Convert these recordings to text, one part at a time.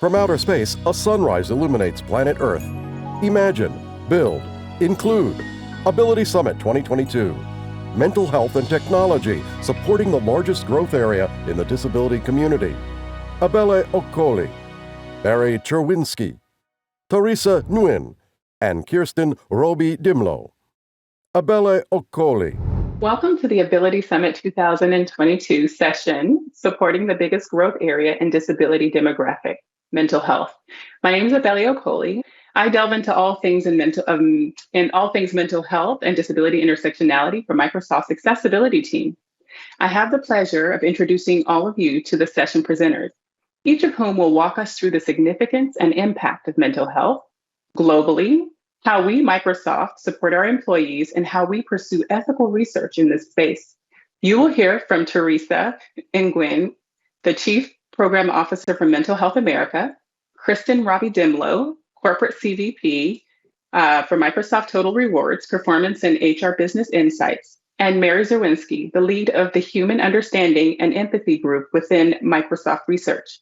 From outer space, a sunrise illuminates planet Earth. Imagine, build, include. Ability Summit 2022. Mental health and technology, supporting the largest growth area in the disability community. Abele Okoli, Barry Cherwinski, Teresa Nguyen, and Kirsten Roby Dimlo. Abele Okoli. Welcome to the Ability Summit 2022 session, supporting the biggest growth area in disability demographic, mental health. My name is Abele Okoli. I delve into all things mental health and disability intersectionality for Microsoft's accessibility team. I have the pleasure of introducing all of you to the session presenters, each of whom will walk us through the significance and impact of mental health globally, how we, Microsoft, support our employees, and how we pursue ethical research in this space. You will hear from Teresa Nguyen, the Chief Program Officer for Mental Health America, Kristen Robbie Dimlo, Corporate CVP for Microsoft Total Rewards, Performance and HR Business Insights, and Mary Zerwinski, the lead of the Human Understanding and Empathy Group within Microsoft Research.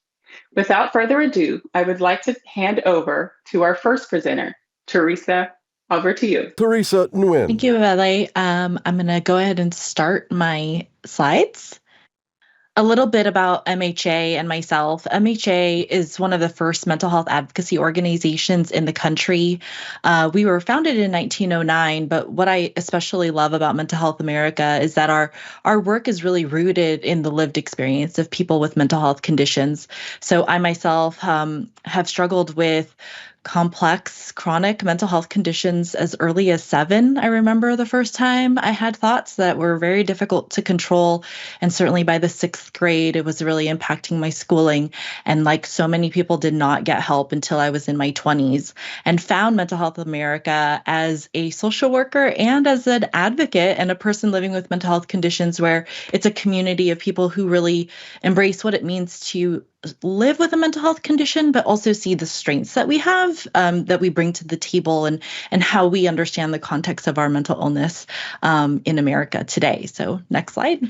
Without further ado, I would like to hand over to our first presenter, Teresa, over to you. Teresa Nguyen. Thank you, Abele. I'm going to go ahead and start my slides. A little bit about MHA and myself. MHA is one of the first mental health advocacy organizations in the country. We were founded in 1909, but what I especially love about Mental Health America is that our work is really rooted in the lived experience of people with mental health conditions. So I myself have struggled with complex chronic mental health conditions as early as 7. I remember the first time I had thoughts that were very difficult to control. And certainly by the 6th grade, it was really impacting my schooling. And like so many people, did not get help until I was in my 20s, and found Mental Health America as a social worker and as an advocate and a person living with mental health conditions, where it's a community of people who really embrace what it means to live with a mental health condition, but also see the strengths that we have, that we bring to the table, and how we understand the context of our mental illness in America today. So next slide.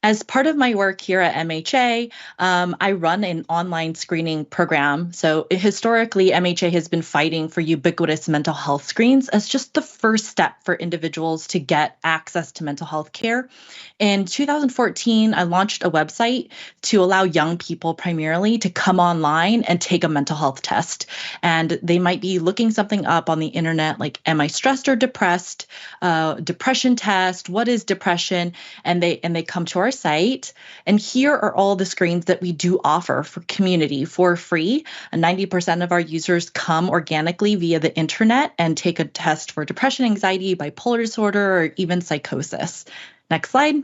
As part of my work here at MHA, I run an online screening program. So historically, MHA has been fighting for ubiquitous mental health screens as just the first step for individuals to get access to mental health care. In 2014, I launched a website to allow young people primarily to come online and take a mental health test. And they might be looking something up on the internet like, am I stressed or depressed? Depression test, what is depression? And they come to our site. And here are all the screens that we do offer for community for free. And 90% of our users come organically via the internet and take a test for depression, anxiety, bipolar disorder, or even psychosis. Next slide.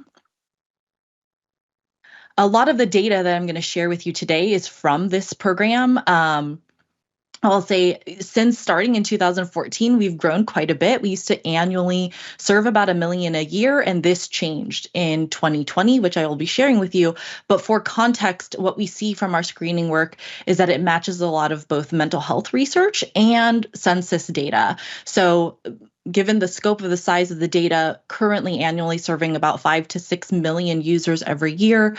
A lot of the data that I'm going to share with you today is from this program. I'll say since starting in 2014, we've grown quite a bit. We used to annually serve about 1 million a year, and this changed in 2020, which I will be sharing with you. But for context, what we see from our screening work is that it matches a lot of both mental health research and census data. So given the scope of the size of the data, currently annually serving about 5 to 6 million users every year,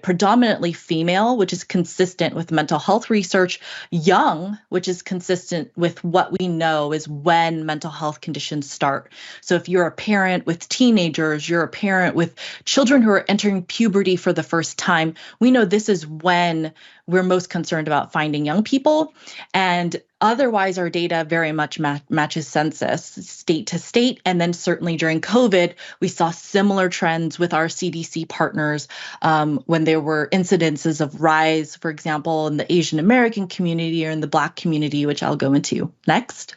predominantly female, which is consistent with mental health research, young, which is consistent with what we know is when mental health conditions start. So if you're a parent with teenagers, you're a parent with children who are entering puberty for the first time, we know this is when we're most concerned about finding young people. And otherwise, our data very much matches census, state to state. And then certainly during COVID, we saw similar trends with our CDC partners when there were incidences of rise, for example, in the Asian American community or in the Black community, which I'll go into next.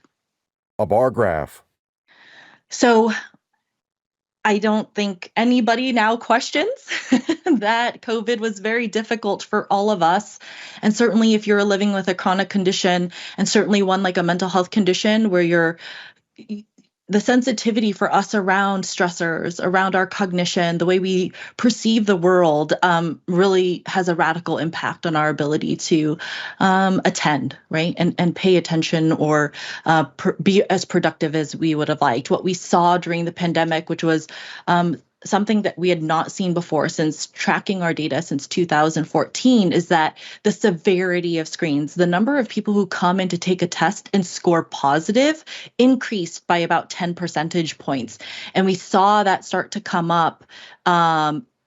A bar graph. So I don't think anybody now questions that COVID was very difficult for all of us. And certainly if you're living with a chronic condition, and certainly one like a mental health condition where the sensitivity for us around stressors, around our cognition, the way we perceive the world, really has a radical impact on our ability to attend, right? And pay attention or be as productive as we would have liked. What we saw during the pandemic, which was something that we had not seen before since tracking our data since 2014 is that the severity of screens, the number of people who come in to take a test and score positive increased by about 10 percentage points. And we saw that start to come up,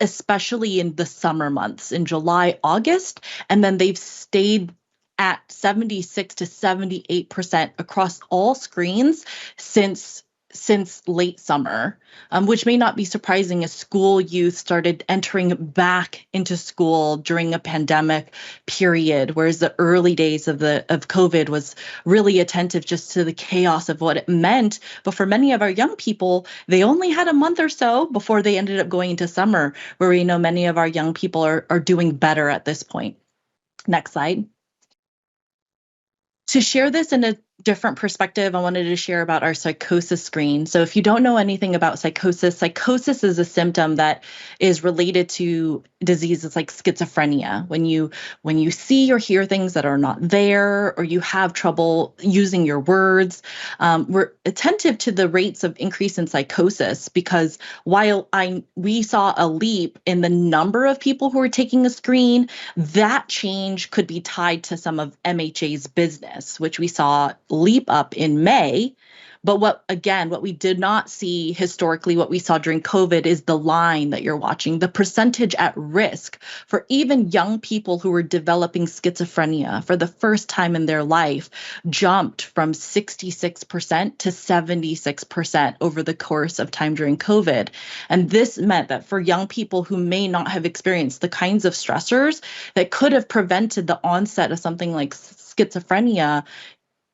especially in the summer months in July, August, and then they've stayed at 76 to 78% across all screens since late summer, which may not be surprising as school youth started entering back into school during a pandemic period, whereas the early days of COVID was really attentive just to the chaos of what it meant. But for many of our young people, they only had a month or so before they ended up going into summer, where we know many of our young people are doing better at this point. Next slide. To share this in a different perspective, I wanted to share about our psychosis screen. So if you don't know anything about psychosis is a symptom that is related to diseases like schizophrenia. When you see or hear things that are not there, or you have trouble using your words, we're attentive to the rates of increase in psychosis, because while we saw a leap in the number of people who are taking a screen, that change could be tied to some of MHA's business, which we saw leap up in May. But what we did not see historically, what we saw during COVID, is the line that you're watching. The percentage at risk for even young people who were developing schizophrenia for the first time in their life jumped from 66% to 76% over the course of time during COVID. And this meant that for young people who may not have experienced the kinds of stressors that could have prevented the onset of something like schizophrenia,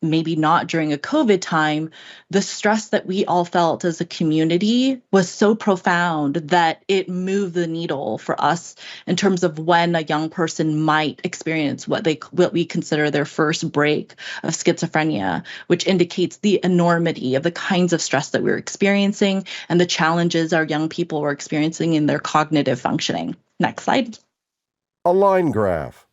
maybe not during a COVID time, the stress that we all felt as a community was so profound that it moved the needle for us in terms of when a young person might experience what we consider their first break of schizophrenia, which indicates the enormity of the kinds of stress that we're experiencing and the challenges our young people were experiencing in their cognitive functioning. Next slide. A line graph.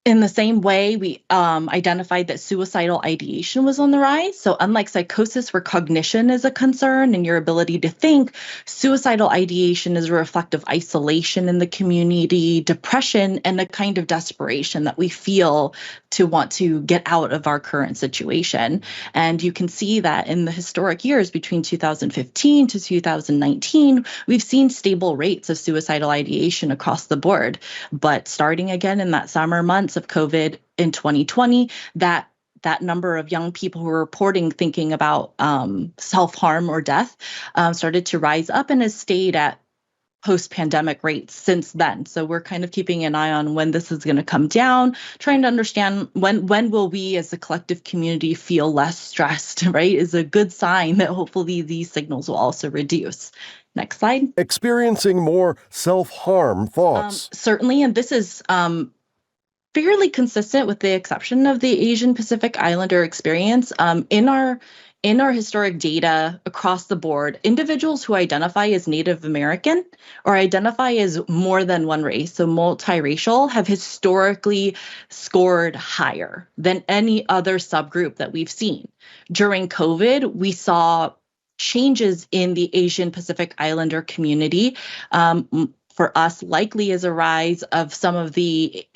In the same way, we identified that suicidal ideation was on the rise. So unlike psychosis, where cognition is a concern and your ability to think, suicidal ideation is a reflective isolation in the community, depression, and a kind of desperation that we feel to want to get out of our current situation. And you can see that in the historic years between 2015 to 2019, we've seen stable rates of suicidal ideation across the board. But starting again in that summer months of COVID in 2020, that number of young people who were reporting thinking about self-harm or death started to rise up and has stayed at post-pandemic rates since then. So we're kind of keeping an eye on when this is going to come down, trying to understand when will we as a collective community feel less stressed, right? Is a good sign that hopefully these signals will also reduce. Next slide. Experiencing more self-harm thoughts. Certainly, and this is fairly consistent with the exception of the Asian Pacific Islander experience. In our historic data across the board, individuals who identify as Native American or identify as more than one race, so multiracial, have historically scored higher than any other subgroup that we've seen. During COVID, we saw changes in the Asian Pacific Islander community. For us, likely as a rise of some of the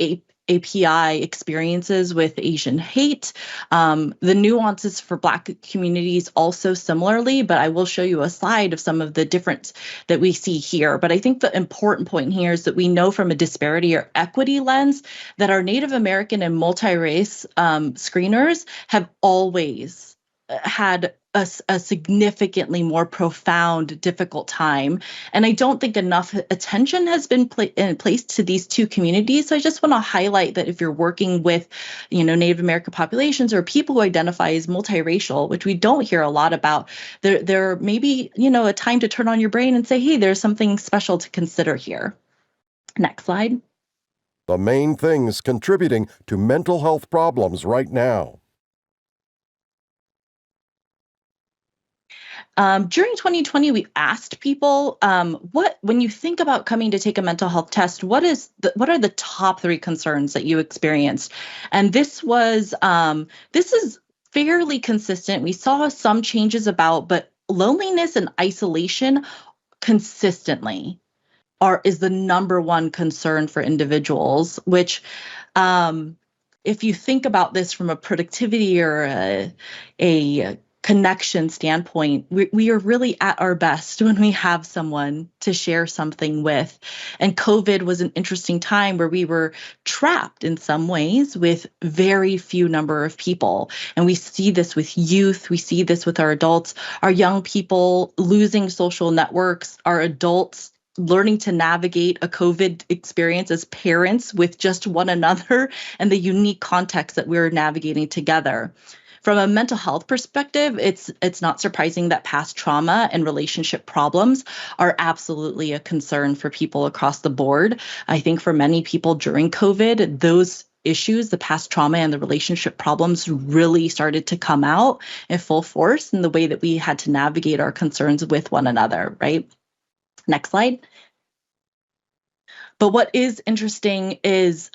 API experiences with Asian hate. The nuances for Black communities also similarly, but I will show you a slide of some of the difference that we see here. But I think the important point here is that we know from a disparity or equity lens that our Native American and multi-race screeners have always had a significantly more profound, difficult time. And I don't think enough attention has been placed to these two communities. So I just want to highlight that if you're working with, Native American populations or people who identify as multiracial, which we don't hear a lot about, there may be, a time to turn on your brain and say, hey, there's something special to consider here. Next slide. The main things contributing to mental health problems right now. During 2020, we asked people, when you think about coming to take a mental health test, what are the top 3 concerns that you experienced? And this is fairly consistent. We saw some changes but loneliness and isolation consistently is the number one concern for individuals, which if you think about this from a productivity or a connection standpoint, we are really at our best when we have someone to share something with. And COVID was an interesting time where we were trapped in some ways with very few number of people. And we see this with youth, we see this with our adults, our young people losing social networks, our adults learning to navigate a COVID experience as parents with just one another and the unique context that we're navigating together. From a mental health perspective, it's not surprising that past trauma and relationship problems are absolutely a concern for people across the board. I think for many people during COVID, those issues, the past trauma and the relationship problems really started to come out in full force in the way that we had to navigate our concerns with one another, right? Next slide. But what is interesting is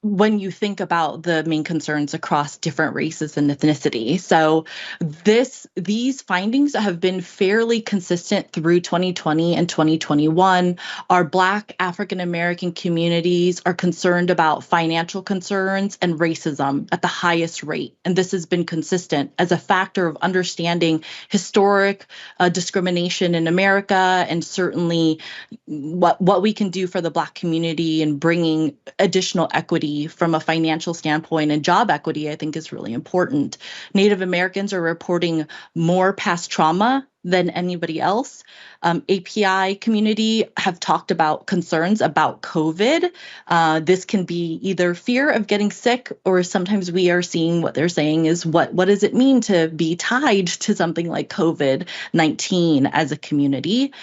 when you think about the main concerns across different races and ethnicity. So these findings have been fairly consistent through 2020 and 2021. Our Black African American communities are concerned about financial concerns and racism at the highest rate. And this has been consistent as a factor of understanding historic discrimination in America, and certainly what we can do for the Black community and bringing additional equity from a financial standpoint, and job equity, I think, is really important. Native Americans are reporting more past trauma than anybody else. API community have talked about concerns about COVID. This can be either fear of getting sick, or sometimes we are seeing what they're saying is what does it mean to be tied to something like COVID-19 as a community?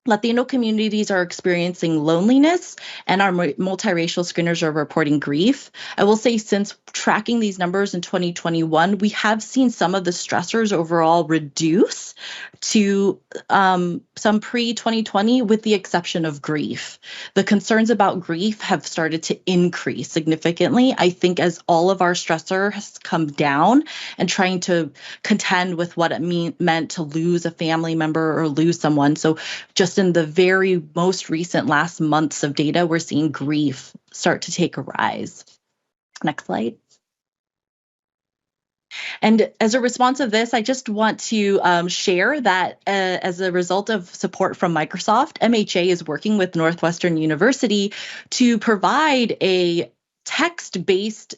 Latino communities are experiencing loneliness, and our multiracial screeners are reporting grief. I will say, since tracking these numbers in 2021, we have seen some of the stressors overall reduce to some pre-2020, with the exception of grief. The concerns about grief have started to increase significantly, I think, as all of our stressor has come down, and trying to contend with what it meant to lose a family member or lose someone. So just in the very most recent last months of data, we're seeing grief start to take a rise. Next slide. And as a response of this, I just want to share that as a result of support from Microsoft, MHA is working with Northwestern University to provide a text-based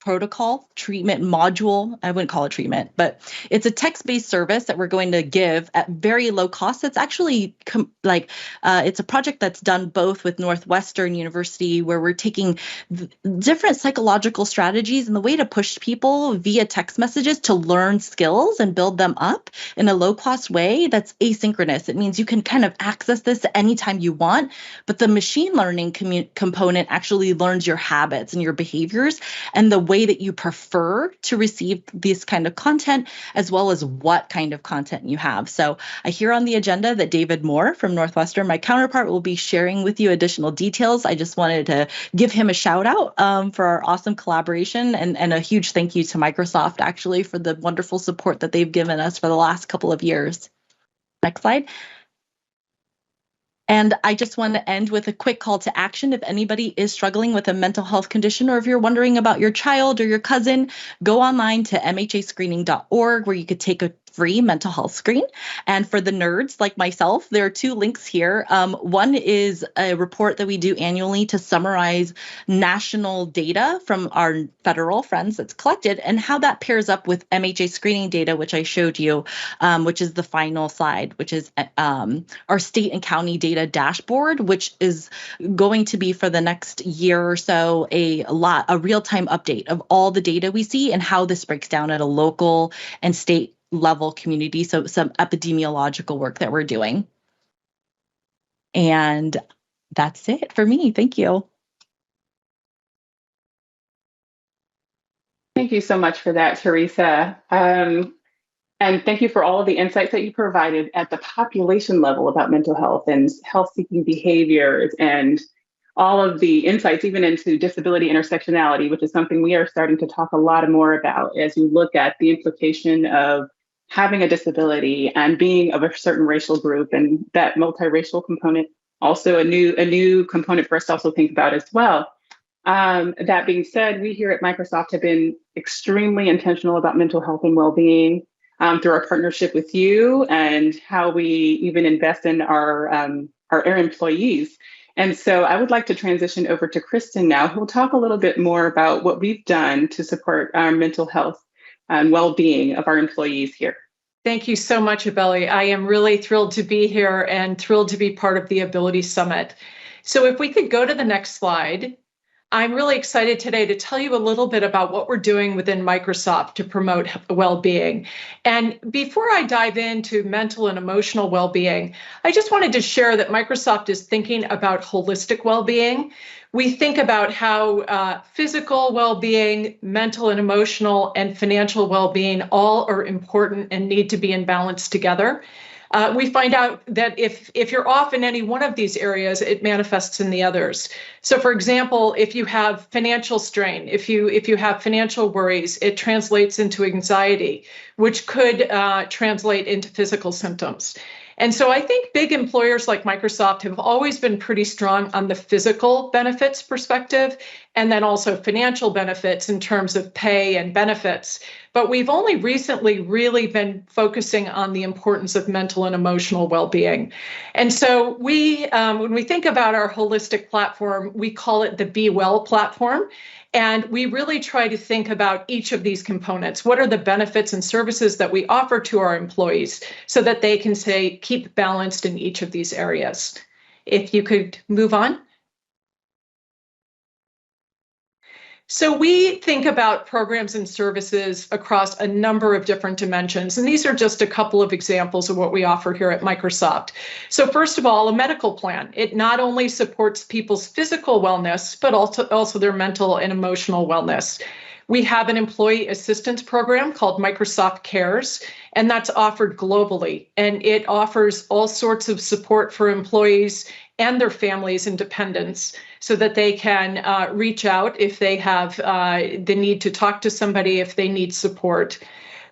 protocol treatment module. I wouldn't call it treatment, but it's a text-based service that we're going to give at very low cost. It's actually it's a project that's done both with Northwestern University, where we're taking different psychological strategies and the way to push people via text messages to learn skills and build them up in a low-cost way that's asynchronous. It means you can kind of access this anytime you want, but the machine learning component actually learns your habits and your behaviors and the way that you prefer to receive this kind of content, as well as what kind of content you have. So I hear on the agenda that David Moore from Northwestern, my counterpart, will be sharing with you additional details. I just wanted to give him a shout out for our awesome collaboration, and a huge thank you to Microsoft, actually, for the wonderful support that they've given us for the last couple of years. Next slide. And I just want to end with a quick call to action. If anybody is struggling with a mental health condition, or if you're wondering about your child or your cousin, go online to mhascreening.org, where you could take a free mental health screen. And for the nerds like myself, there are two links here. One is a report that we do annually to summarize national data from our federal friends that's collected, and how that pairs up with MHA screening data, which I showed you, which is the final slide, which is our state and county data dashboard, which is going to be for the next year or so a real-time update of all the data we see and how this breaks down at a local and state level community. So some epidemiological work that we're doing. And that's it for me. Thank you. Thank you so much for that, Teresa. And thank you for all of the insights that you provided at the population level about mental health and health-seeking behaviors, and all of the insights even into disability intersectionality, which is something we are starting to talk a lot more about as you look at the implication of having a disability and being of a certain racial group, and that multiracial component, also a new component for us to also think about as well. That being said, we here at Microsoft have been extremely intentional about mental health and well-being through our partnership with you and how we even invest in our employees. And so I would like to transition over to Kristen now, who will talk a little bit more about what we've done to support our mental health and well-being of our employees here. Thank you so much, Abeli. I am really thrilled to be here and thrilled to be part of the Ability Summit. So if we could go to the next slide. I'm really excited today to tell you a little bit about what we're doing within Microsoft to promote well-being. And before I dive into mental and emotional well-being, I just wanted to share that Microsoft is thinking about holistic well-being. We think about how physical well-being, mental and emotional, and financial well-being all are important and need to be in balance together. We find out that if you're off in any one of these areas, it manifests in the others. So, for example, if you have financial strain, if you have financial worries, it translates into anxiety, which could translate into physical symptoms. And so I think big employers like Microsoft have always been pretty strong on the physical benefits perspective, and then also financial benefits in terms of pay and benefits. But we've only recently really been focusing on the importance of mental and emotional well-being. And so when we think about our holistic platform, we call it the Be Well platform. And we really try to think about each of these components. What are the benefits and services that we offer to our employees so that they can keep balanced in each of these areas? If you could move on. So we think about programs and services across a number of different dimensions, and these are just a couple of examples of what we offer here at Microsoft. So first of all, a medical plan. It not only supports people's physical wellness, but also their mental and emotional wellness. We have an employee assistance program called Microsoft Cares, and that's offered globally, and it offers all sorts of support for employees and their families and dependents so that they can reach out if they have the need to talk to somebody, if they need support.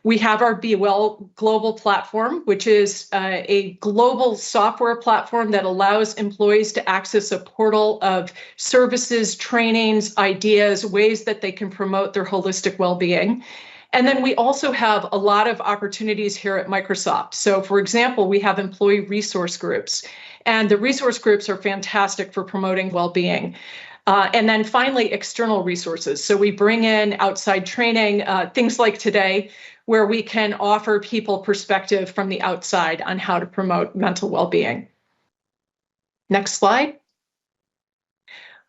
We have our Be Well global platform, which is a global software platform that allows employees to access a portal of services, trainings, ideas, ways that they can promote their holistic well-being. And then we also have a lot of opportunities here at Microsoft. So for example, we have employee resource groups, and the resource groups are fantastic for promoting well-being. And then finally, external resources. So we bring in outside training, things like today, where we can offer people perspective from the outside on how to promote mental well-being. Next slide.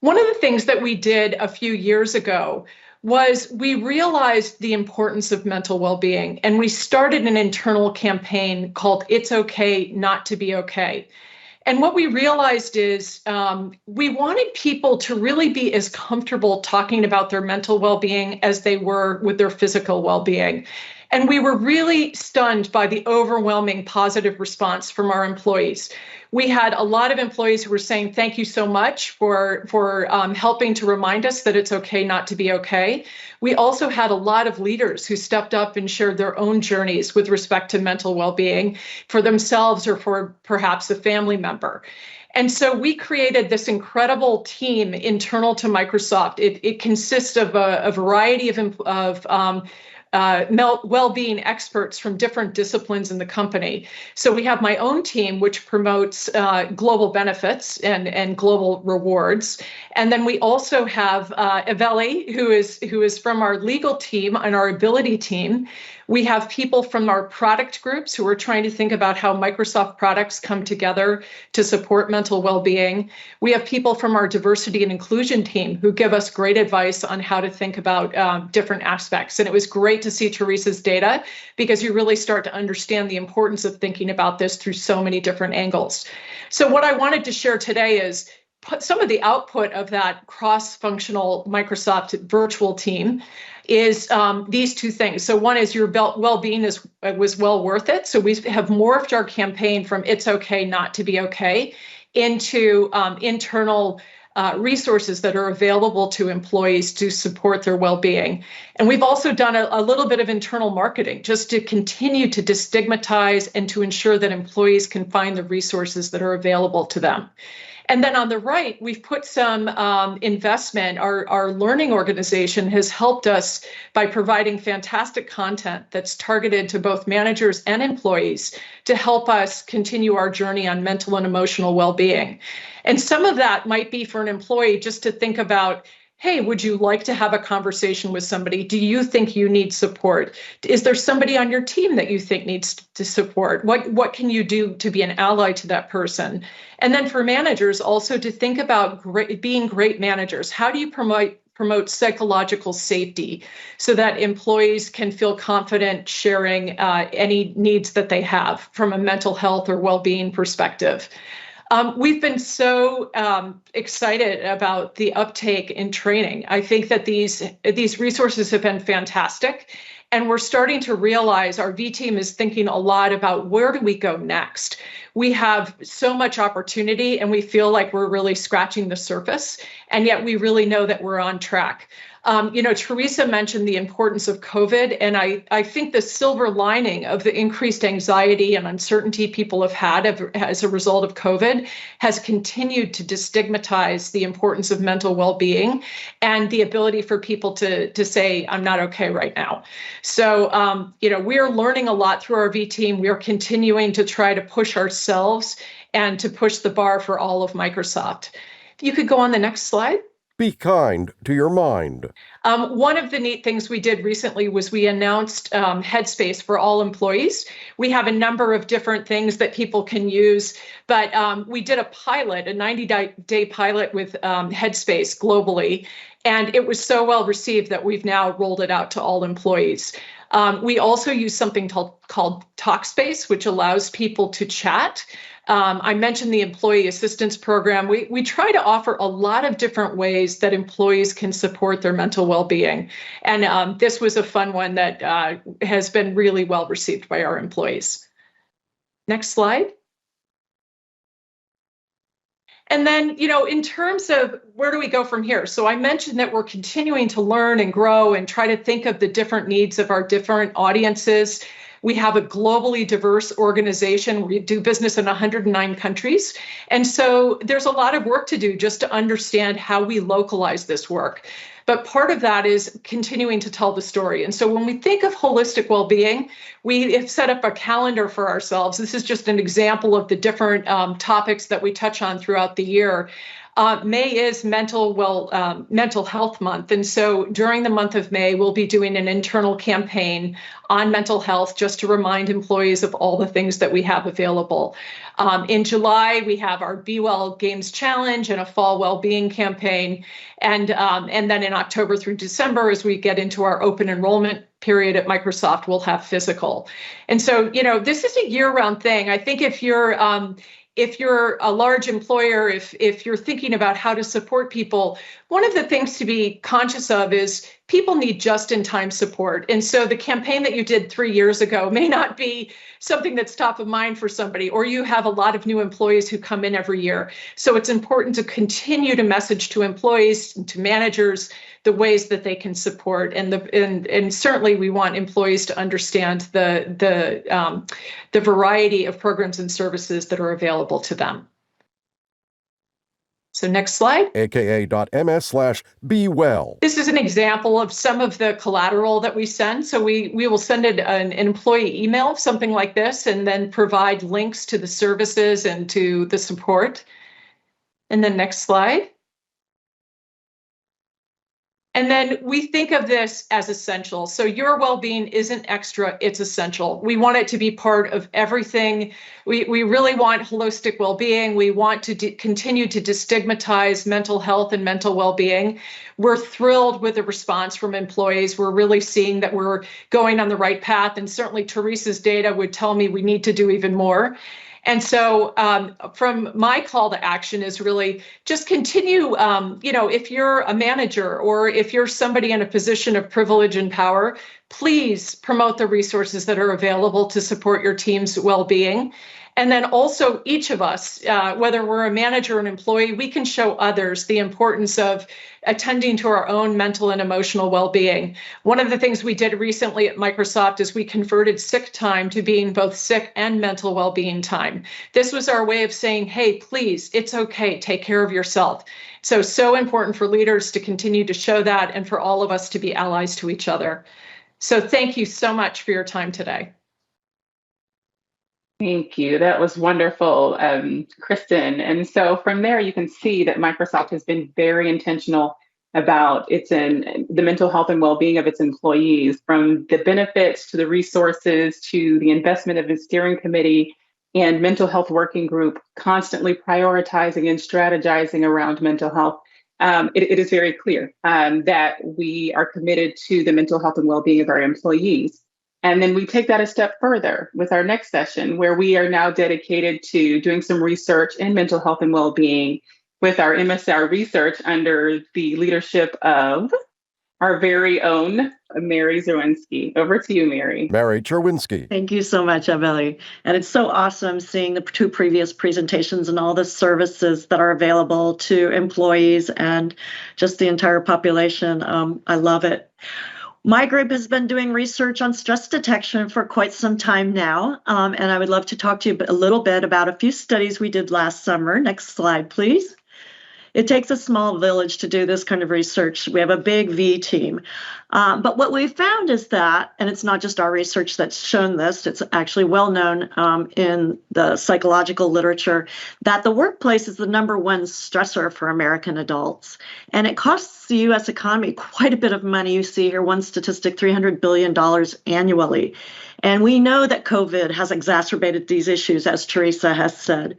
One of the things that we did a few years ago was we realized the importance of mental well-being, and we started an internal campaign called It's Okay Not to Be Okay. And what we realized is we wanted people to really be as comfortable talking about their mental well-being as they were with their physical well-being. And we were really stunned by the overwhelming positive response from our employees. We had a lot of employees who were saying, thank you so much for helping to remind us that it's okay not to be okay. We also had a lot of leaders who stepped up and shared their own journeys with respect to mental well-being for themselves or for perhaps a family member. And so we created this incredible team internal to Microsoft. It consists of a variety of well-being experts from different disciplines in the company. So we have my own team, which promotes global benefits and global rewards. And then we also have Abeli, who is from our legal team and our ability team. We have people from our product groups who are trying to think about how Microsoft products come together to support mental well-being. We have people from our diversity and inclusion team who give us great advice on how to think about different aspects. And it was great to see Teresa's data because you really start to understand the importance of thinking about this through so many different angles. So what I wanted to share today is some of the output of that cross-functional Microsoft virtual team is these two things. So one is your well-being was well worth it. So we have morphed our campaign from It's Okay Not to Be Okay into internal resources that are available to employees to support their well-being. And we've also done a little bit of internal marketing just to continue to destigmatize and to ensure that employees can find the resources that are available to them. And then on the right, we've put some investment. Our learning organization has helped us by providing fantastic content that's targeted to both managers and employees to help us continue our journey on mental and emotional well-being. And some of that might be for an employee just to think about, hey, would you like to have a conversation with somebody? Do you think you need support? Is there somebody on your team that you think needs to support? What can you do to be an ally to that person? And then for managers also to think about being great managers. How do you promote psychological safety so that employees can feel confident sharing any needs that they have from a mental health or well-being perspective? We've been so excited about the uptake in training. I think that these resources have been fantastic, and we're starting to realize our V team is thinking a lot about where do we go next. We have so much opportunity, and we feel like we're really scratching the surface, and yet we really know that we're on track. Teresa mentioned the importance of COVID, and I think the silver lining of the increased anxiety and uncertainty people have had as a result of COVID has continued to destigmatize the importance of mental well-being and the ability for people to say, I'm not okay right now. So, we are learning a lot through our V team. We are continuing to try to push ourselves and to push the bar for all of Microsoft. If you could go on the next slide. Be kind to your mind. One of the neat things we did recently was we announced Headspace for all employees. We have a number of different things that people can use, but we did a 90-day pilot with Headspace globally, and it was so well received that we've now rolled it out to all employees. We also use something called Talkspace, which allows people to chat. I mentioned the employee assistance program. We try to offer a lot of different ways that employees can support their mental well-being. And this was a fun one that has been really well received by our employees. Next slide. And then, in terms of where do we go from here? So I mentioned that we're continuing to learn and grow and try to think of the different needs of our different audiences. We have a globally diverse organization. We do business in 109 countries. And so there's a lot of work to do just to understand how we localize this work. But part of that is continuing to tell the story. And so when we think of holistic well-being, we have set up a calendar for ourselves. This is just an example of the different topics that we touch on throughout the year. May is mental health month. And so during the month of May, we'll be doing an internal campaign on mental health just to remind employees of all the things that we have available. In July, we have our Be Well Games Challenge and a fall well-being campaign. And then in October through December, as we get into our open enrollment period at Microsoft, we'll have physical. And so, this is a year-round thing. I think if you're a large employer, if you're thinking about how to support people, one of the things to be conscious of is people need just-in-time support. And so the campaign that you did 3 years ago may not be something that's top of mind for somebody, or you have a lot of new employees who come in every year. So it's important to continue to message to employees and to managers the ways that they can support, and certainly we want employees to understand the variety of programs and services that are available to them. So next slide. aka.ms/bewell. This is an example of some of the collateral that we send. So we will send an employee email, something like this, and then provide links to the services and to the support. And then next slide. And then we think of this as essential. So your well-being isn't extra, it's essential. We want it to be part of everything. We really want holistic well-being. We want to continue to destigmatize mental health and mental well-being. We're thrilled with the response from employees. We're really seeing that we're going on the right path. And certainly Teresa's data would tell me we need to do even more. And so from my call to action is really just continue, if you're a manager or if you're somebody in a position of privilege and power, please promote the resources that are available to support your team's well-being. And then also each of us, whether we're a manager or an employee, we can show others the importance of attending to our own mental and emotional well-being. One of the things we did recently at Microsoft is we converted sick time to being both sick and mental well-being time. This was our way of saying, hey, please, it's okay, take care of yourself. So important for leaders to continue to show that and for all of us to be allies to each other. So thank you so much for your time today. Thank you. That was wonderful, Kristen. And so from there, you can see that Microsoft has been very intentional about the mental health and well-being of its employees, from the benefits to the resources to the investment of the steering committee and mental health working group, constantly prioritizing and strategizing around mental health. It is very clear that we are committed to the mental health and well-being of our employees. And then we take that a step further with our next session, where we are now dedicated to doing some research in mental health and well-being with our MSR research under the leadership of our very own Mary Zerwinski. Over to you, Mary. Mary Cherwinski. Thank you so much, Abeli. And it's so awesome seeing the two previous presentations and all the services that are available to employees and just the entire population. I love it. My group has been doing research on stress detection for quite some time now, and I would love to talk to you a little bit about a few studies we did last summer. Next slide, please. It takes a small village to do this kind of research. We have a big V team. But what we found is that, and it's not just our research that's shown this, it's actually well known in the psychological literature, that the workplace is the #1 stressor for American adults. And it costs the US economy quite a bit of money. You see here one statistic, $300 billion annually. And we know that COVID has exacerbated these issues, as Teresa has said.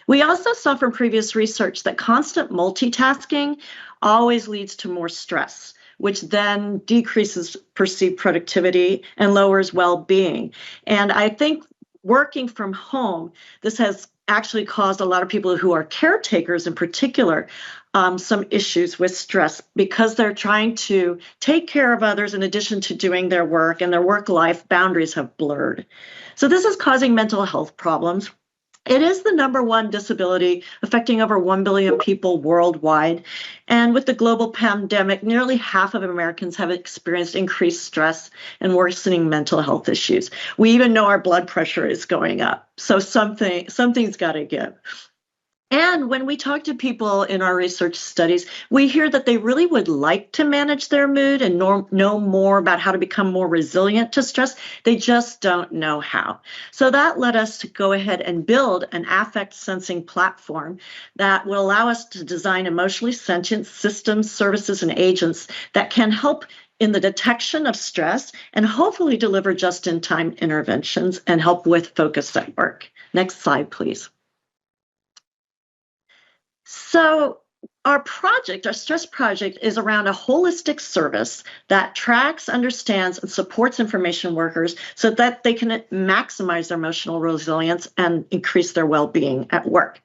We also saw from previous research that constant multitasking always leads to more stress, which then decreases perceived productivity and lowers well-being. And I think working from home, this has actually caused a lot of people who are caretakers in particular some issues with stress because they're trying to take care of others in addition to doing their work, and their work-life boundaries have blurred. So this is causing mental health problems. It is the #1 disability affecting over 1 billion people worldwide. And with the global pandemic, nearly half of Americans have experienced increased stress and worsening mental health issues. We even know our blood pressure is going up. So something's got to give. And when we talk to people in our research studies, we hear that they really would like to manage their mood and know more about how to become more resilient to stress. They just don't know how. So that led us to go ahead and build an affect sensing platform that will allow us to design emotionally sentient systems, services, and agents that can help in the detection of stress and hopefully deliver just-in-time interventions and help with focus at work. Next slide, please. So our stress project, is around a holistic service that tracks, understands, and supports information workers so that they can maximize their emotional resilience and increase their well-being at work.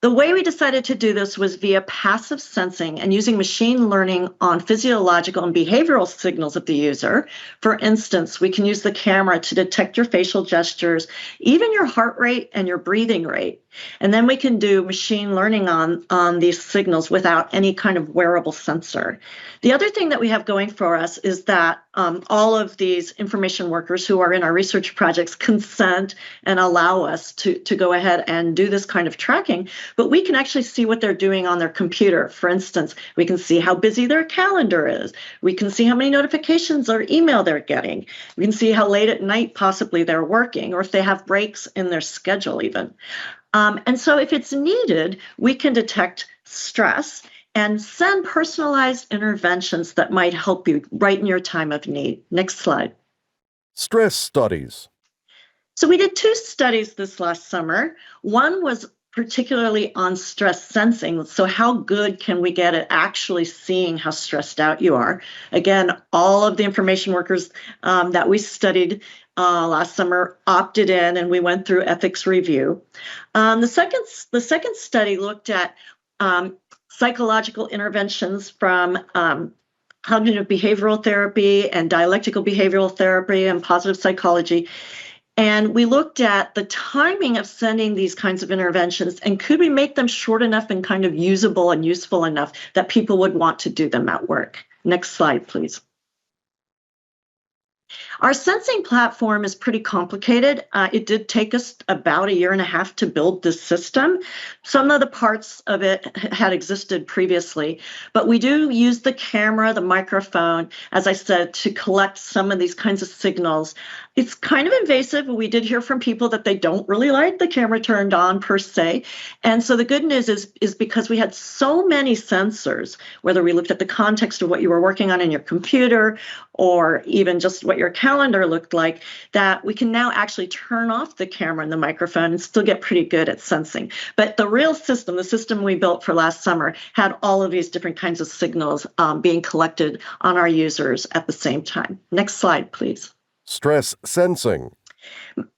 The way we decided to do this was via passive sensing and using machine learning on physiological and behavioral signals of the user. For instance, we can use the camera to detect your facial gestures, even your heart rate and your breathing rate. And then we can do machine learning on these signals without any kind of wearable sensor. The other thing that we have going for us is that all of these information workers who are in our research projects consent and allow us to go ahead and do this kind of tracking, but we can actually see what they're doing on their computer. For instance, we can see how busy their calendar is. We can see how many notifications or email they're getting. We can see how late at night possibly they're working, or if they have breaks in their schedule even. And so if it's needed, we can detect stress and send personalized interventions that might help you right in your time of need. Next slide. Stress studies. So we did 2 studies this last summer. One was particularly on stress sensing. So how good can we get at actually seeing how stressed out you are? Again, all of the information workers that we studied last summer opted in, and we went through ethics review. The second study looked at psychological interventions from cognitive behavioral therapy and dialectical behavioral therapy and positive psychology. And we looked at the timing of sending these kinds of interventions, and could we make them short enough and kind of usable and useful enough that people would want to do them at work. Next slide, please. Our sensing platform is pretty complicated. It did take us about 1.5 years to build this system. Some of the parts of it had existed previously, but we do use the camera, the microphone, as I said, to collect some of these kinds of signals. It's kind of invasive. We did hear from people that they don't really like the camera turned on per se. And so the good news is because we had so many sensors, whether we looked at the context of what you were working on in your computer or even just what your calendar looked like, that we can now actually turn off the camera and the microphone and still get pretty good at sensing. But the real system, the system we built for last summer, had all of these different kinds of signals being collected on our users at the same time. Next slide, please. Stress sensing.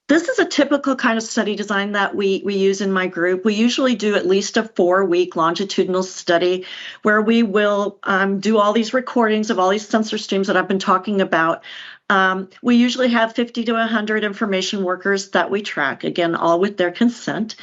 This is a typical kind of study design that we use in my group. We usually do at least a 4-week longitudinal study where we will do all these recordings of all these sensor streams that I've been talking about. We usually have 50 to 100 information workers that we track, again, all with their consent.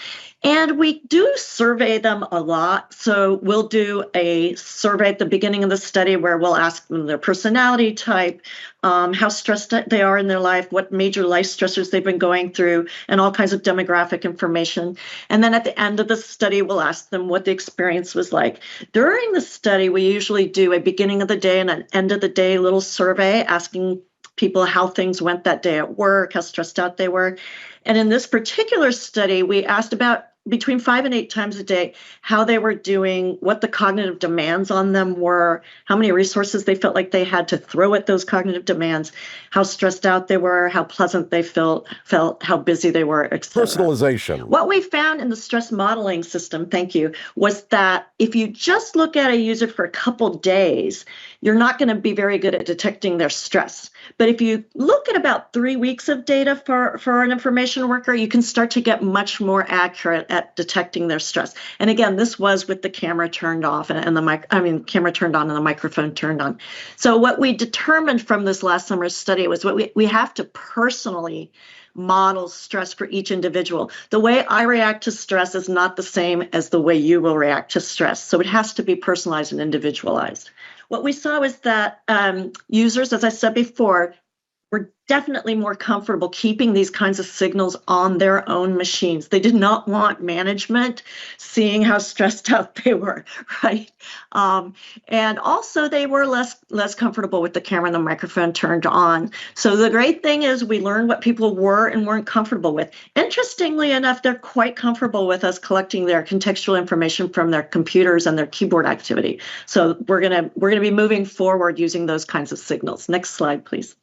And we do survey them a lot. So we'll do a survey at the beginning of the study where we'll ask them their personality type, how stressed they are in their life, what major life stressors they've been going through, and all kinds of demographic information. And then at the end of the study, we'll ask them what the experience was like. During the study, we usually do a beginning of the day and an end of the day little survey asking people how things went that day at work, how stressed out they were. And in this particular study, we asked about between 5 and 8 times a day how they were doing, what the cognitive demands on them were, how many resources they felt like they had to throw at those cognitive demands, how stressed out they were, how pleasant they felt how busy they were, etc. Personalization. What we found in the stress modeling system, thank you, was that if you just look at a user for a couple days, you're not going to be very good at detecting their stress. But if you look at about 3 weeks of data for an information worker, you can start to get much more accurate at detecting their stress. And again, this was with the camera turned off and the camera turned on and the microphone turned on. So what we determined from this last summer's study was what we have to personally model stress for each individual. The way I react to stress is not the same as the way you will react to stress. So it has to be personalized and individualized. What we saw is that users, as I said before, were definitely more comfortable keeping these kinds of signals on their own machines. They did not want management seeing how stressed out they were, right? And also they were less comfortable with the camera and the microphone turned on. So the great thing is we learned what people were and weren't comfortable with. Interestingly enough, they're quite comfortable with us collecting their contextual information from their computers and their keyboard activity. So we're gonna be moving forward using those kinds of signals. Next slide, please.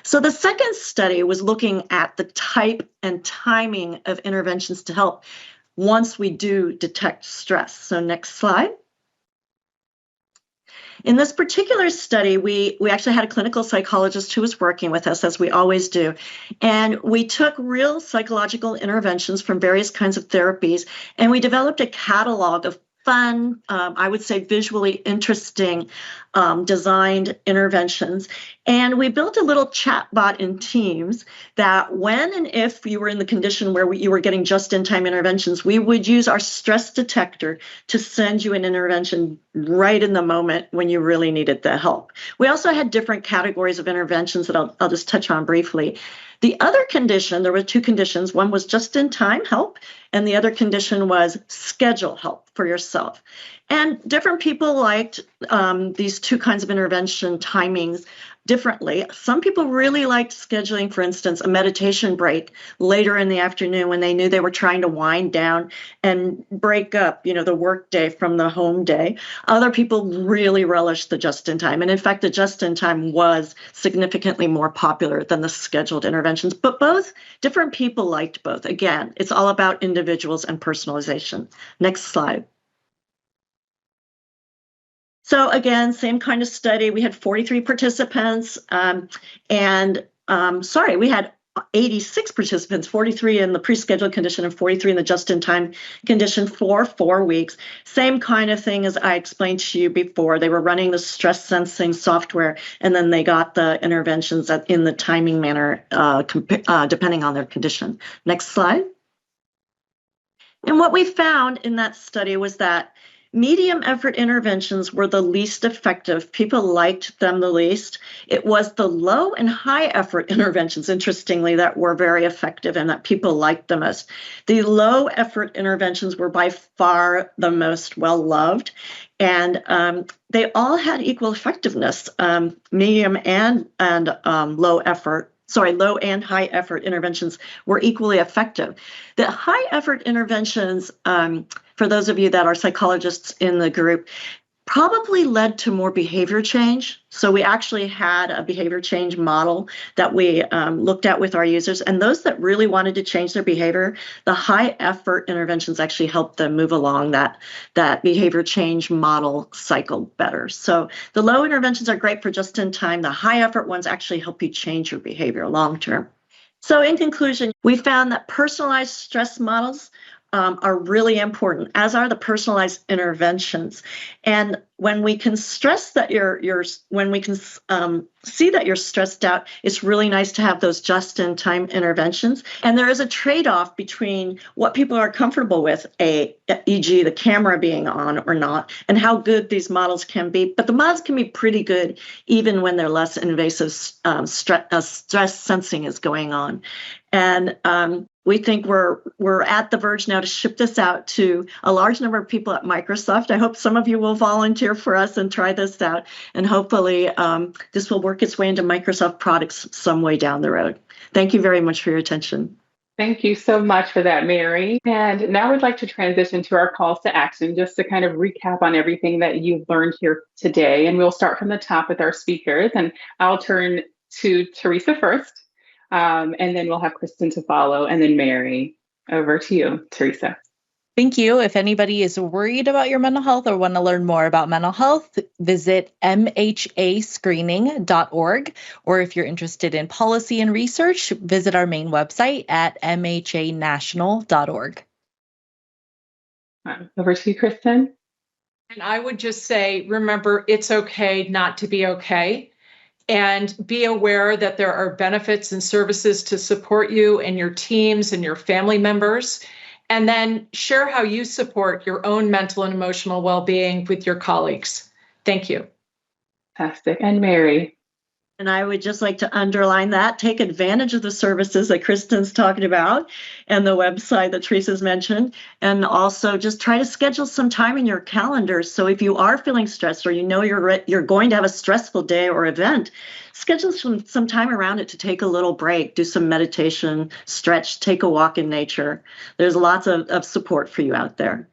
So the second study was looking at the type and timing of interventions to help once we do detect stress. So next slide. In this particular study, we actually had a clinical psychologist who was working with us, as we always do. And we took real psychological interventions from various kinds of therapies, and we developed a catalog of fun, I would say visually interesting designed interventions. And we built a little chat bot in Teams that when and if you were in the condition where you were getting just-in-time interventions, we would use our stress detector to send you an intervention right in the moment when you really needed the help. We also had different categories of interventions that I'll just touch on briefly. The other condition, there were 2 conditions. One was just-in-time help, and the other condition was schedule help for yourself. And different people liked these 2 kinds of intervention timings differently. Some people really liked scheduling, for instance, a meditation break later in the afternoon when they knew they were trying to wind down and break up, the work day from the home day. Other people really relished the just-in-time. And in fact, the just-in-time was significantly more popular than the scheduled interventions, but different people liked both. Again, it's all about individuals and personalization. Next slide. So again, same kind of study. We had 43 participants, we had 86 participants, 43 in the pre-scheduled condition and 43 in the just-in-time condition for 4 weeks. Same kind of thing as I explained to you before. They were running the stress sensing software, and then they got the interventions in the timing manner, depending on their condition. Next slide. And what we found in that study was that medium effort interventions were the least effective. People liked them the least. It was the low and high effort interventions, interestingly, that were very effective and that people liked the most. The low effort interventions were by far the most well loved. And they all had equal effectiveness, medium and low and high effort interventions were equally effective. The high effort interventions, for those of you that are psychologists in the group, probably led to more behavior change. So we actually had a behavior change model that we looked at with our users. And those that really wanted to change their behavior, the high effort interventions actually helped them move along that behavior change model cycle better. So the low interventions are great for just in time. The high effort ones actually help you change your behavior long term. So in conclusion, we found that personalized stress models are really important, as are the personalized interventions. And when we can stress that when we can see that you're stressed out, it's really nice to have those just-in-time interventions. And there is a trade-off between what people are comfortable with, e.g. the camera being on or not, and how good these models can be. But the models can be pretty good even when they're less invasive stress sensing is going on. And we think we're at the verge now to ship this out to a large number of people at Microsoft. I hope some of you will volunteer for us and try this out. And hopefully this will work its way into Microsoft products some way down the road. Thank you very much for your attention. Thank you so much for that, Mary. And now we'd like to transition to our calls to action, just to kind of recap on everything that you've learned here today. And we'll start from the top with our speakers. And I'll turn to Teresa first. And then we'll have Kristen to follow, and then Mary. Over to you, Teresa. Thank you. If anybody is worried about your mental health or want to learn more about mental health, visit mhascreening.org. Or if you're interested in policy and research, visit our main website at mhanational.org. Over to you, Kristen. And I would just say, remember, it's okay not to be okay. And be aware that there are benefits and services to support you and your teams and your family members. And then share how you support your own mental and emotional well-being with your colleagues. Thank you. Fantastic. And Mary. And I would just like to underline that. Take advantage of the services that Kristen's talking about and the website that Teresa's mentioned. And also just try to schedule some time in your calendar. So if you are feeling stressed or you know you're going to have a stressful day or event, schedule some time around it to take a little break, do some meditation, stretch, take a walk in nature. There's lots of support for you out there.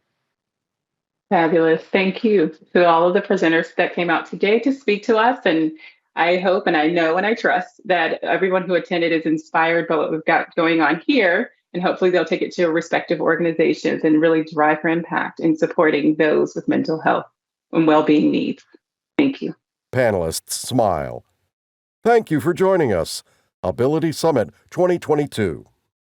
Fabulous. Thank you to all of the presenters that came out today to speak to us. And I hope and I know and I trust that everyone who attended is inspired by what we've got going on here. And hopefully they'll take it to respective organizations and really drive for impact in supporting those with mental health and well-being needs. Thank you. Panelists smile. Thank you for joining us. Ability Summit 2022.